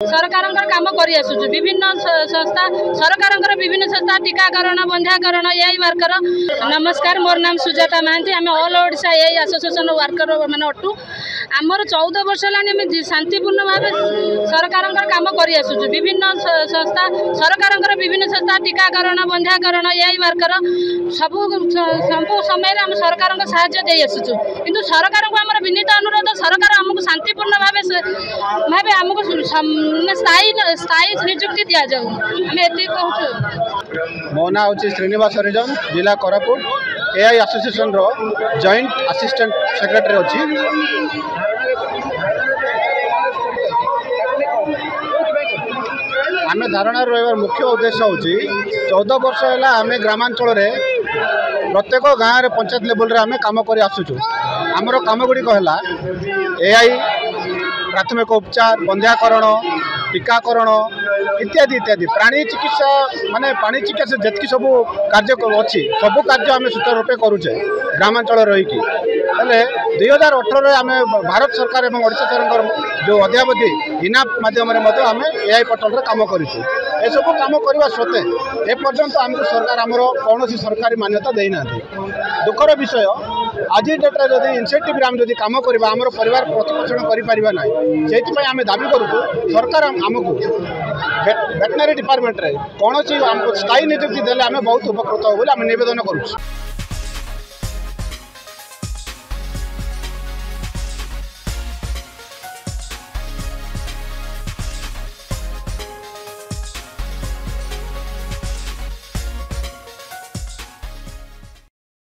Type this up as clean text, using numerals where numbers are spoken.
सरकार काम कर विभिन्न संस्था सरकार विभिन्न संस्था टीकाकरण बंध्याकरण एआई वर्कर। नमस्कार, मोर नाम सुजाता महांती। आम all Odisha AI association worker मान अटू। आमर 14 वर्ष है शांतिपूर्ण भाव सरकार काम कर विभिन्न संस्था सरकार विभिन्न संस्था टीकाकरण बंध्याकरण एआई वर्कर सब समय आम सरकार साहाय्य दे आसुचु। किंतु सरकार को आम विनीत अनुरोध सरकार आमको शांतिपूर्ण भाव आमको स्थायी नियुक्ति दि जाऊ। आम ये कहूँ। मो ना हूँ श्रीनिवास हरिजन, जिला कोरापुट एआई एसोसिएशन रो जॉइंट असिस्टेंट सेक्रेटरी अच्छी। आम धारणा रही मुख्य उद्देश्य हूँ 14 वर्ष है आम ग्रामांचल प्रत्येक गाँव में पंचायत लेवल रे आम कम कर आसुचु। आमर कम गुड़िक है एआई प्राथमिक उपचार बंध्याकरण टीकाकरण इत्यादि इत्यादि प्राणी चिकित्सा माने प्राणी चिकित्सा जितकी सब कार्य अच्छी सब कार्य आम सुचारू रूपे करुचे ग्रामांचल रहीकि। 2018 आम भारत सरकार और ओडिशा सरकार जो अध्यावधि इनाप माध्यम आम एआई पोर्टल कम करूँ। सब कम करने सत्वे एपर्यंत आमको सरकार आमर कौन सरकारी मान्यता देना। दुखर विषय आज डेट्रे जब इनसेटिव आम जब कम करवा आम परिवार प्रतिपोषण करना से आम दाबी करूँ सरकार आमको वेटनरी डिपार्टमेंट कौन आमको स्थायी नियुक्ति देने आम बहुत उपकृत हो बोली आम निवेदन करूँ।